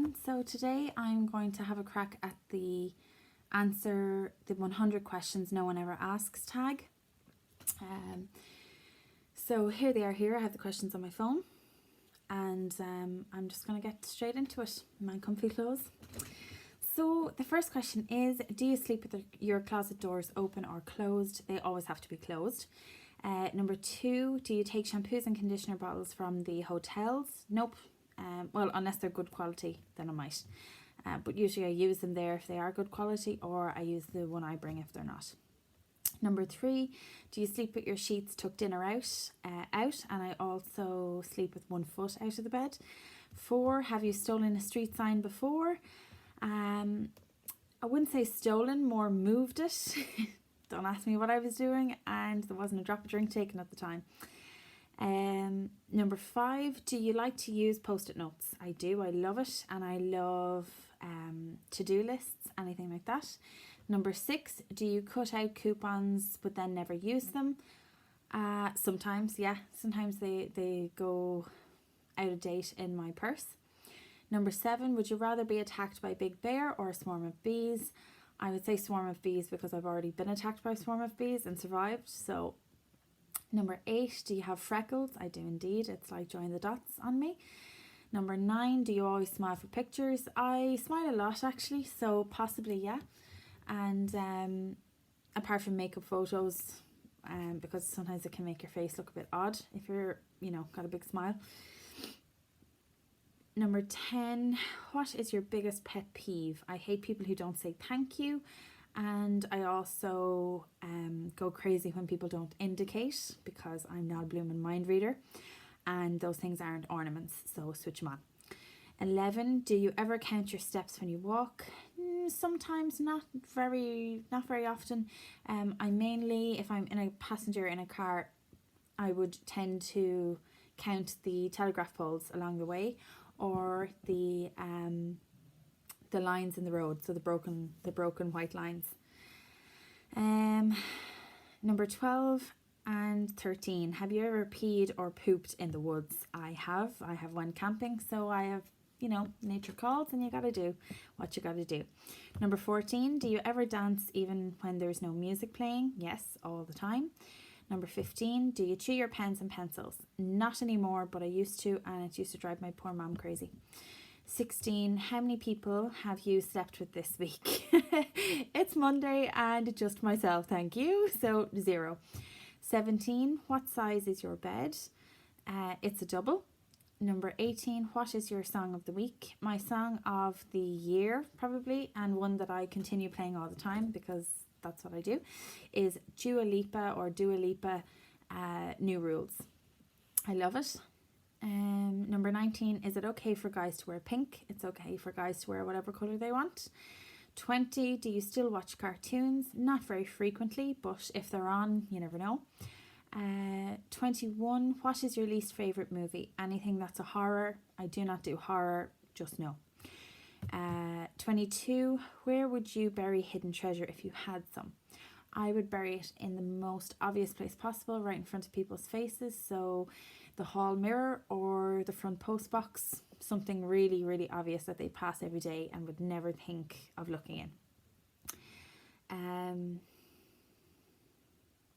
everyone. So today I'm going to have a crack at the answer the 100 questions no one ever asks tag. So here they are here. I have the questions on my phone and I'm just going to get straight into it in my comfy clothes. So the first question is, do you sleep with your closet doors open or closed? They always have to be closed. Number 2, do you take shampoos and conditioner bottles from the hotels? Nope. Well, unless they're good quality, then I might. But usually I use them there if they are good quality, or I use the one I bring if they're not. Number 3, do you sleep with your sheets tucked in or out? Out, and I also sleep with one foot out of the bed. 4, have you stolen a street sign before? I wouldn't say stolen, more moved it. Don't ask me what I was doing, and there wasn't a drop of drink taken at the time. Number 5, do you like to use post-it notes? I do, I love it, and I love to-do lists, anything like that. Number 6, do you cut out coupons but then never use them? Sometimes, yeah, sometimes they go out of date in my purse. Number 7, would you rather be attacked by a big bear or a swarm of bees? I would say swarm of bees because I've already been attacked by a swarm of bees and survived. So number 8, do you have freckles? I do indeed. It's like join the dots on me. Number 9, do you always smile for pictures? I smile a lot actually, so possibly yeah. And apart from makeup photos, because sometimes it can make your face look a bit odd if you're, got a big smile. Number 10, what is your biggest pet peeve? I hate people who don't say thank you, and I also go crazy when people don't indicate, because I'm not a blooming mind reader and those things aren't ornaments, so switch them on. 11, do you ever count your steps when you walk? Sometimes, not very often. I mainly, if I'm in a passenger in a car, I would tend to count the telegraph poles along the way, or the lines in the road, so the broken white lines. Number 12 and 13, have you ever peed or pooped in the woods? I have went camping, so I have, nature calls and you gotta do what you gotta do. Number 14, do you ever dance even when there's no music playing? Yes, all the time. Number 15, do you chew your pens and pencils? Not anymore, but I used to, and it used to drive my poor mom crazy. 16, how many people have you slept with this week? It's Monday and just myself, thank you. So 0. 17, what size is your bed? It's a double. Number 18, what is your song of the week? My song of the year, probably, and one that I continue playing all the time because that's what I do, is Dua Lipa, New Rules. I love it. Number 19, is it okay for guys to wear pink? It's okay for guys to wear whatever colour they want. 20, do you still watch cartoons? Not very frequently, but if they're on, you never know. 21, what is your least favourite movie? Anything that's a horror. I do not do horror, just no. 22, where would you bury hidden treasure if you had some? I would bury it in the most obvious place possible, right in front of people's faces, so the hall mirror or the front post box, something really, really obvious that they pass every day and would never think of looking in.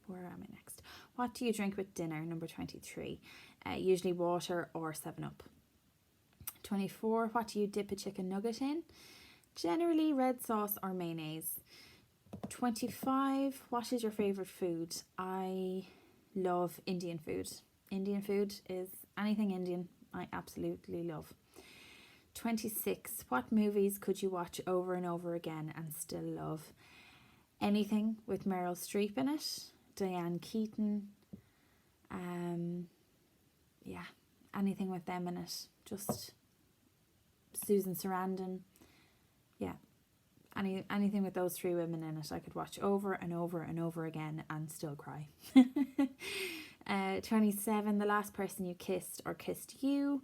Where am I next? What do you drink with dinner? Number 23, usually water or 7-Up. 24, what do you dip a chicken nugget in? Generally red sauce or mayonnaise. 25, what is your favourite food? I love Indian food. Indian food is anything Indian, I absolutely love. 26, what movies could you watch over and over again and still love? Anything with Meryl Streep in it, Diane Keaton, anything with them in it, just Susan Sarandon, anything with those 3 women in it I could watch over and over and over again and still cry. 27, the last person you kissed or kissed you,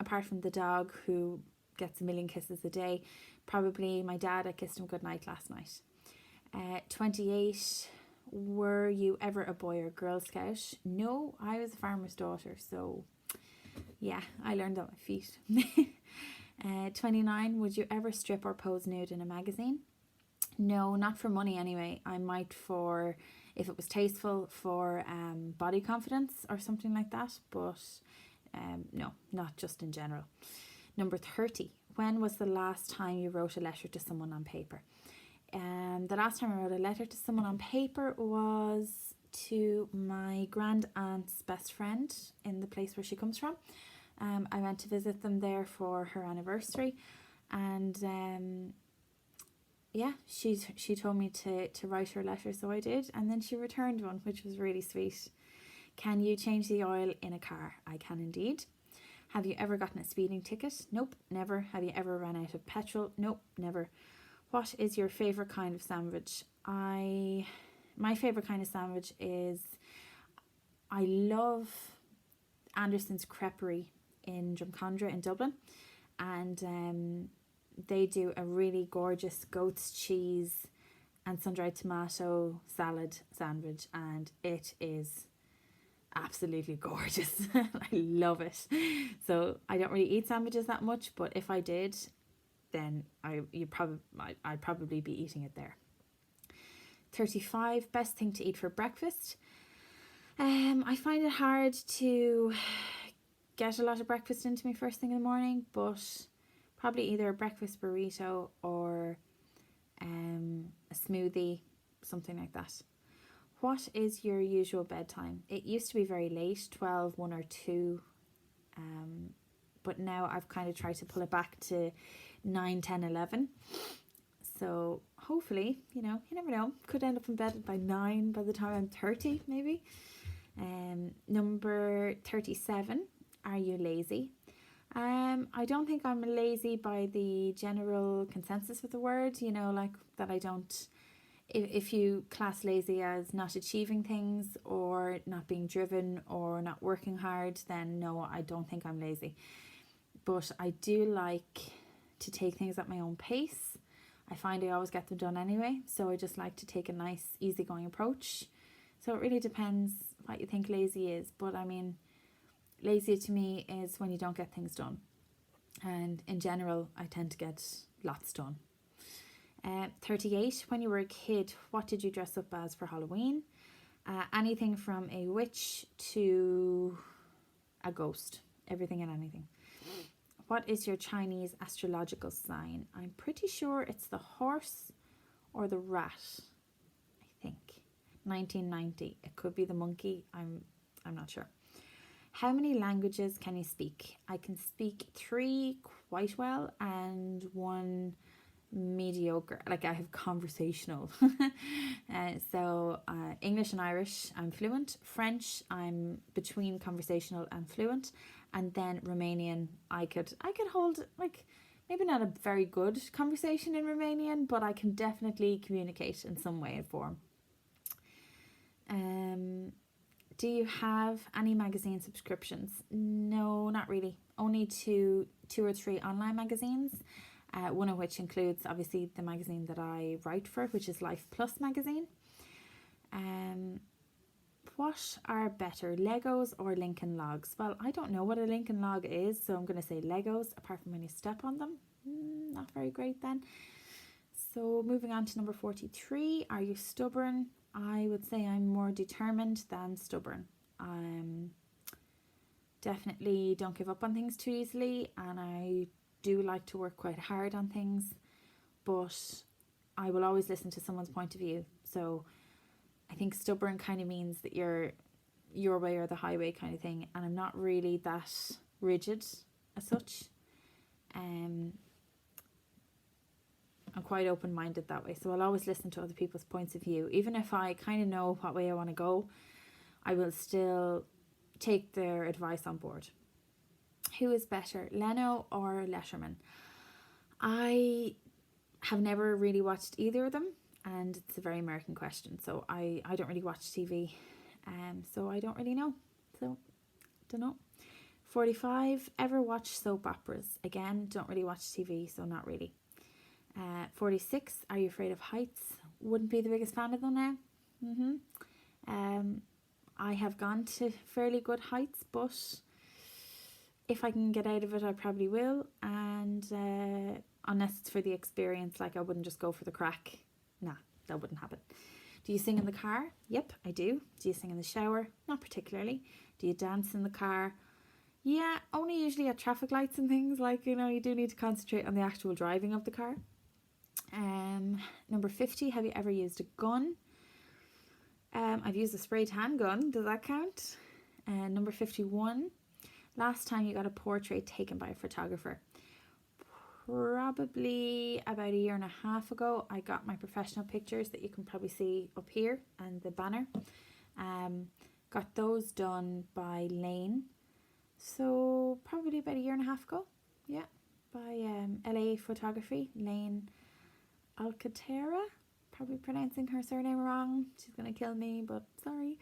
apart from the dog who gets a million kisses a day, probably my dad. I kissed him goodnight last night. 28, were you ever a boy or girl scout? No, I was a farmer's daughter, so yeah, I learned on my feet. 29, would you ever strip or pose nude in a magazine? No, not for money anyway. I might for, if it was tasteful, for body confidence or something like that, but no, not just in general. Number 30, when was the last time you wrote a letter to someone on paper? The last time I wrote a letter to someone on paper was to my grand aunt's best friend in the place where she comes from. I went to visit them there for her anniversary, and she told me to write her a letter, so I did, and then she returned one, which was really sweet. Can you change the oil in a car? I can indeed. Have you ever gotten a speeding ticket? Nope, never. Have you ever run out of petrol? Nope, never. What is your favourite kind of sandwich? My favourite kind of sandwich is, I love Anderson's Creperie in Drumcondra in Dublin, and they do a really gorgeous goat's cheese and sun-dried tomato salad sandwich, and it is absolutely gorgeous. I love it. So I don't really eat sandwiches that much, but if I did, then I'd probably be eating it there. 35, best thing to eat for breakfast. I find it hard to get a lot of breakfast into me first thing in the morning, but probably either a breakfast burrito or a smoothie, something like that. What is your usual bedtime? It used to be very late, 12, 1 or 2, but now I've kind of tried to pull it back to 9, 10, 11. So hopefully, you never know, could end up in bed by 9 by the time I'm 30 maybe. Number 37, are you lazy? I don't think I'm lazy by the general consensus of the word, like that I don't, if you class lazy as not achieving things or not being driven or not working hard, then no, I don't think I'm lazy. But I do like to take things at my own pace. I find I always get them done anyway, so I just like to take a nice easygoing approach. So it really depends what you think lazy is, but I mean, lazy to me is when you don't get things done, and in general I tend to get lots done. 38, when you were a kid, what did you dress up as for Halloween? Anything from a witch to a ghost, everything and anything. What is your Chinese astrological sign? I'm pretty sure it's the horse or the rat, I think. 1990. It could be the monkey. I'm not sure. How many languages can you speak? I can speak 3 quite well and 1 mediocre. Like, I have conversational. So English and Irish, I'm fluent. French, I'm between conversational and fluent. And then Romanian, I could hold, like, maybe not a very good conversation in Romanian, but I can definitely communicate in some way and form. Do you have any magazine subscriptions? No, not really. Only 2 or 3 online magazines, one of which includes obviously the magazine that I write for, which is Life Plus magazine. What are better, Legos or Lincoln Logs? Well, I don't know what a Lincoln Log is, so I'm going to say Legos, apart from when you step on them. Not very great then. So moving on to number 43, are you stubborn? I would say I'm more determined than stubborn. Definitely don't give up on things too easily, and I do like to work quite hard on things, but I will always listen to someone's point of view. So I think stubborn kind of means that you're your way or the highway kind of thing, and I'm not really that rigid as such. I'm quite open-minded that way, so I'll always listen to other people's points of view. Even if I kind of know what way I want to go, I will still take their advice on board. Who is better, Leno or Letterman? I have never really watched either of them, and it's a very American question, so I don't really watch TV, so I don't really know. So, don't know. 45, ever watch soap operas? Again, don't really watch TV, so not really. 46, are you afraid of heights? Wouldn't be the biggest fan of them now. I have gone to fairly good heights, but if I can get out of it, I probably will. And and unless it's for the experience, like I wouldn't just go for the crack. Nah, that wouldn't happen. Do you sing in the car? Yep, I do. Do you sing in the shower? Not particularly. Do you dance in the car? Yeah, only usually at traffic lights and things, like, you know, you do need to concentrate on the actual driving of the car. Number 50, have you ever used a gun? I've used a spray tan gun. Does that count? Number 51, last time you got a portrait taken by a photographer? Probably about a year and a half ago. I got my professional pictures that you can probably see up here and the banner. Got those done by Lane. So probably about a year and a half ago. Yeah, by LA Photography, Lane Alcantara. Probably pronouncing her surname wrong. She's gonna kill me, but sorry.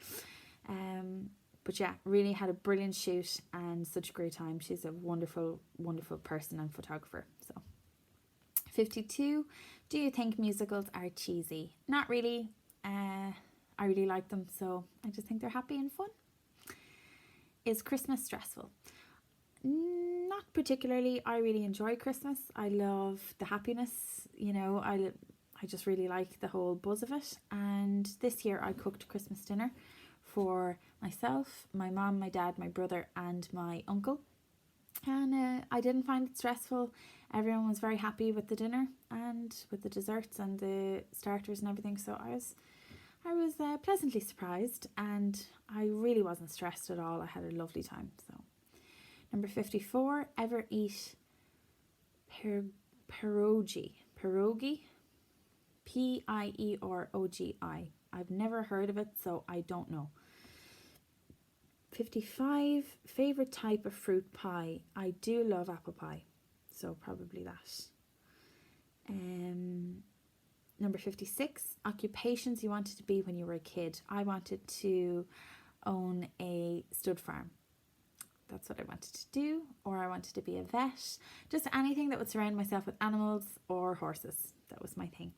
But yeah, really had a brilliant shoot and such a great time. She's a wonderful, wonderful person and photographer. So 52, do you think musicals are cheesy? Not really. I really like them, so I just think they're happy and fun. Is Christmas stressful? Not particularly. I really enjoy Christmas. I love the happiness, you know, I just really like the whole buzz of it. And this year I cooked Christmas dinner for myself, my mom, my dad, my brother and my uncle. And I didn't find it stressful. Everyone was very happy with the dinner and with the desserts and the starters and everything. So I was pleasantly surprised, and I really wasn't stressed at all. I had a lovely time. So number 54, ever eat pierogi? Pierogi. I've never heard of it, so I don't know. 55, favorite type of fruit pie? I do love apple pie, so probably that. Number 56, occupations you wanted to be when you were a kid. I wanted to own a stud farm. That's what I wanted to do. Or I wanted to be a vet. Just anything that would surround myself with animals or horses. That was my thing.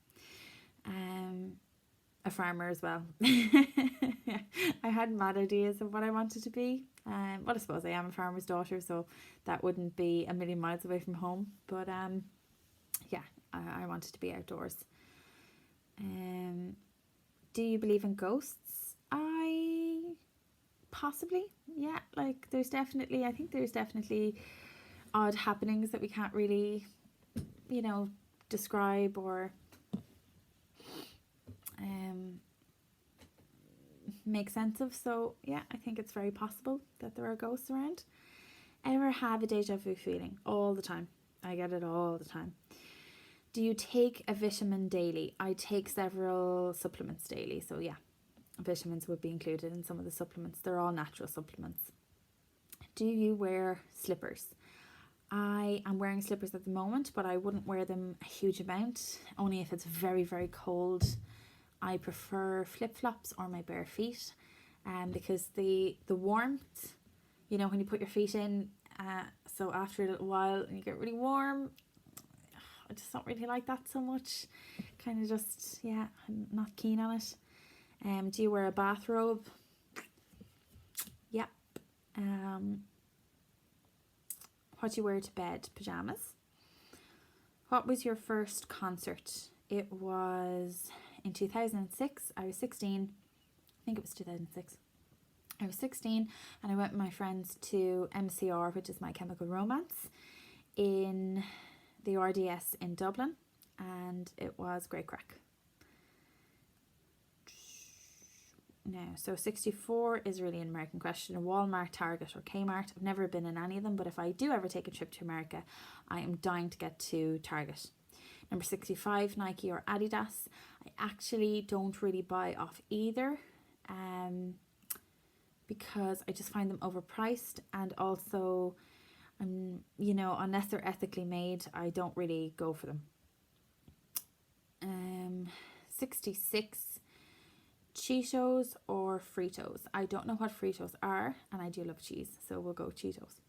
A farmer as well. I had mad ideas of what I wanted to be. Well, I suppose I am a farmer's daughter, so that wouldn't be a million miles away from home. But yeah, I wanted to be outdoors. Do you believe in ghosts? Possibly, yeah. Like I think there's definitely odd happenings that we can't really, you know, describe or make sense of. So yeah, I think it's very possible that there are ghosts around. Ever have a deja vu feeling? All the time. I get it all the time. Do you take a vitamin daily? I take several supplements daily, so yeah, vitamins would be included in some of the supplements. They're all natural supplements. Do you wear slippers? I am wearing slippers at the moment, but I wouldn't wear them a huge amount, only if it's very, very cold. I prefer flip-flops or my bare feet, because the warmth, you know, when you put your feet in, so after a little while and you get really warm, I just don't really like that so much. Kind of just, yeah, I'm not keen on it. Do you wear a bathrobe? Yep. What do you wear to bed? Pyjamas. What was your first concert? It was in 2006. I was 16. I think it was 2006. I was 16 and I went with my friends to MCR, which is My Chemical Romance, in the RDS in Dublin, and it was great crack. Now, so 64 is really an American question. Walmart, Target or Kmart. I've never been in any of them, but if I do ever take a trip to America, I am dying to get to Target. Number 65, Nike or Adidas. I actually don't really buy off either, because I just find them overpriced, and also, you know, unless they're ethically made, I don't really go for them. 66, Cheetos or Fritos. I don't know what Fritos are, and I do love cheese, so we'll go Cheetos.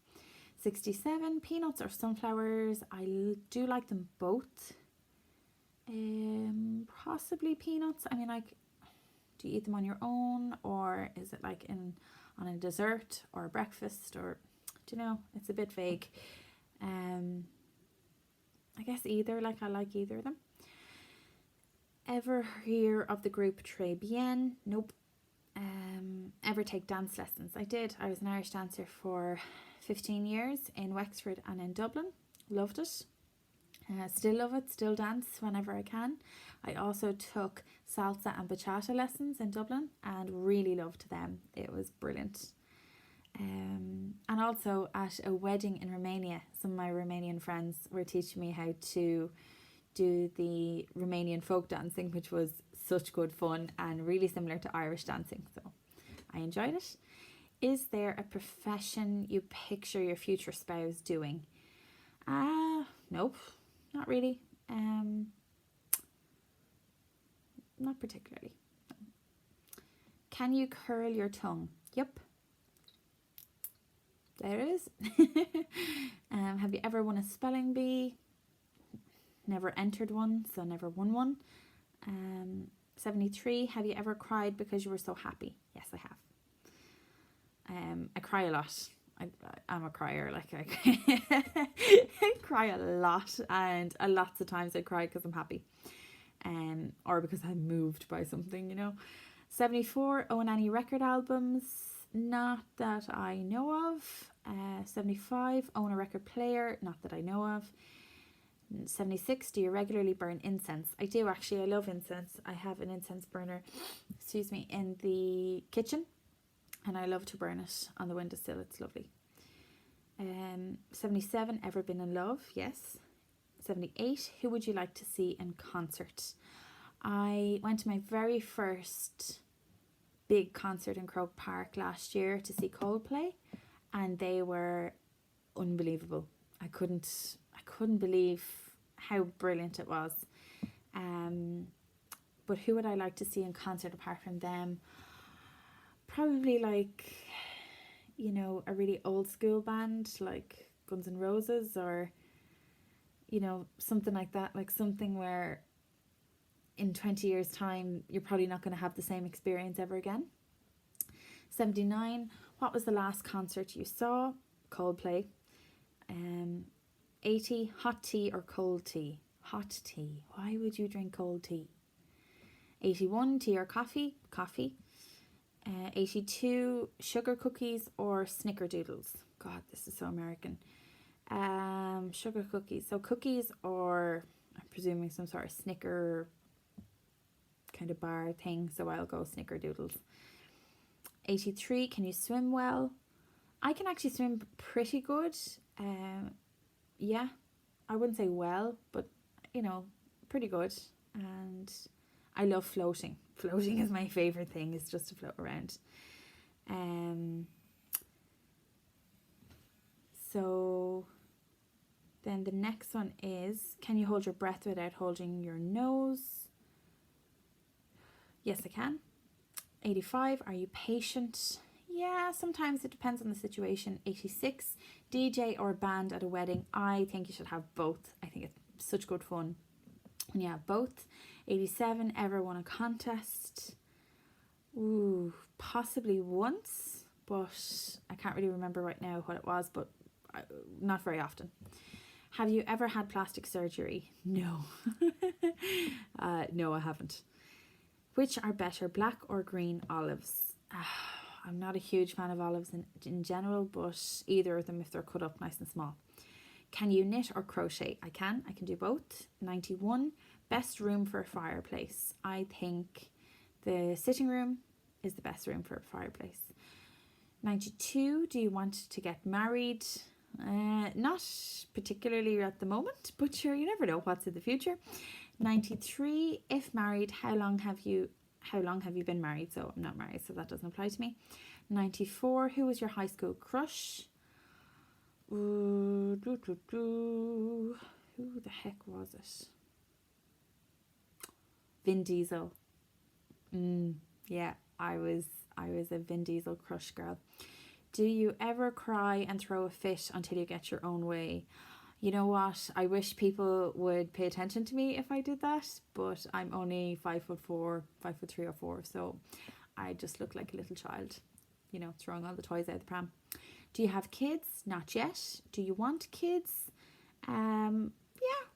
67, peanuts or sunflowers. I do like them both. Possibly peanuts. I mean, like, do you eat them on your own, or is it like on a dessert or a breakfast, or do you know? It's a bit vague. guess either, like I like either of them. Ever hear of the group Très Bien? Nope. Ever take dance lessons? I did. I was an Irish dancer for 15 years in Wexford and in Dublin. Loved it. Still love it. Still dance whenever I can. I also took salsa and bachata lessons in Dublin and really loved them. It was brilliant. And also at a wedding in Romania, some of my Romanian friends were teaching me how to do the Romanian folk dancing, which was such good fun and really similar to Irish dancing, so I enjoyed it. Is there a profession you picture your future spouse doing? Nope, not really. Not particularly. Can you curl your tongue? Yep. There it is. Have you ever won a spelling bee? Never entered one, so never won one. 73. Have you ever cried because you were so happy? Yes, I have. I cry a lot. I'm a crier. Like I cry a lot, and lots of times I cry because I'm happy, or because I'm moved by something, you know. 74. Own any record albums? Not that I know of. 75. Own a record player? Not that I know of. 76. Do you regularly burn incense? I do, actually. I love incense. I have an incense burner, in the kitchen, and I love to burn it on the windowsill. It's lovely. 77. Ever been in love? Yes. 78. Who would you like to see in concert? I went to my very first big concert in Croke Park last year to see Coldplay, and they were unbelievable. I couldn't believe how brilliant it was. But who would I like to see in concert apart from them? Probably like, you know, a really old school band like Guns N' Roses, or, you know, something like that, like something where in 20 years time you're probably not going to have the same experience ever again. 79. What was the last concert you saw? Coldplay. 80. Hot tea or cold tea? Hot tea. Why would you drink cold tea? 81. Tea or coffee? Coffee. 82. Sugar cookies or snickerdoodles? God, this is so American. Sugar cookies. So cookies, or I'm presuming some sort of Snicker kind of bar thing, so I'll go snickerdoodles. 83. Can you swim well? I can actually swim pretty good. Yeah, I wouldn't say well, but, you know, pretty good. And I love floating. Floating is my favourite thing, is just to float around. So then the next one is, can you hold your breath without holding your nose? Yes, I can. 85. Are you patient? Yeah, sometimes it depends on the situation. 86. DJ or band at a wedding? I think you should have both. I think it's such good fun when you have both. 87. Ever won a contest? Ooh, possibly once, but I can't really remember right now what it was, but not very often. Have you ever had plastic surgery? No. No, I haven't. Which are better, black or green olives? I'm not a huge fan of olives in general, but either of them if they're cut up nice and small. Can you knit or crochet? I can do both. 91. Best room for a fireplace? I think the sitting room is the best room for a fireplace. 92. Do you want to get married? Not particularly at the moment, but sure, you never know what's in the future. 93. If married, how long have you been married? So I'm not married, so that doesn't apply to me. 94. Who was your high school crush? Who the heck was it? Vin Diesel. Yeah, I was a Vin Diesel crush girl. Do you ever cry and throw a fit until you get your own way? You know what? I wish people would pay attention to me if I did that, but I'm only 5'4", 5'3" or 4, so I just look like a little child, you know, throwing all the toys out the pram. Do you have kids? Not yet. Do you want kids? Yeah,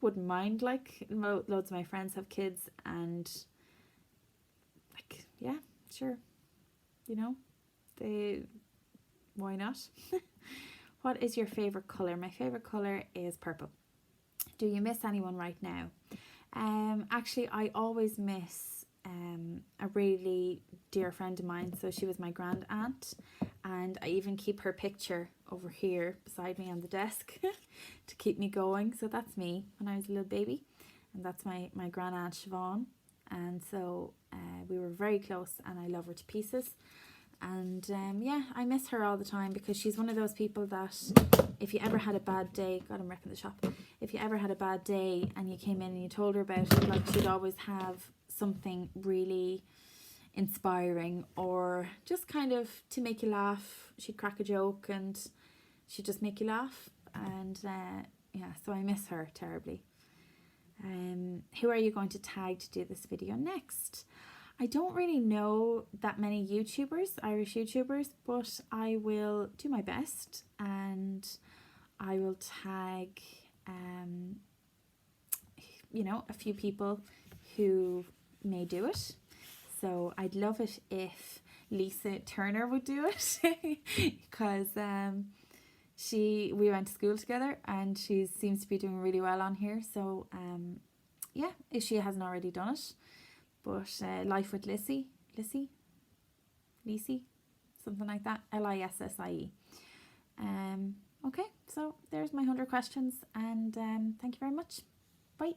wouldn't mind. Like, loads of my friends have kids, and like, yeah, sure, you know, why not? What is your favorite color? My favorite color is purple. Do you miss anyone right now? Actually, I always miss a really dear friend of mine. So she was my grand aunt, and I even keep her picture over here beside me on the desk to keep me going. So that's me when I was a little baby, and that's my grand aunt Siobhan. And so we were very close, and I love her to pieces. And yeah, I miss her all the time, because she's one of those people that if you ever had a bad day, God, I'm wrecking the shop. If you ever had a bad day and you came in and you told her about it, like, she'd always have something really inspiring, or just kind of to make you laugh. She'd crack a joke and she'd just make you laugh. And yeah, so I miss her terribly. Who are you going to tag to do this video next? I don't really know that many YouTubers, Irish YouTubers, but I will do my best, and I will tag, you know, a few people who may do it. So I'd love it if Lisa Turner would do it, because we went to school together, and she seems to be doing really well on here. So yeah, if she hasn't already done it. But Life with Lissy, something like that, Lissie. Okay, so there's my 100 questions, and thank you very much. Bye.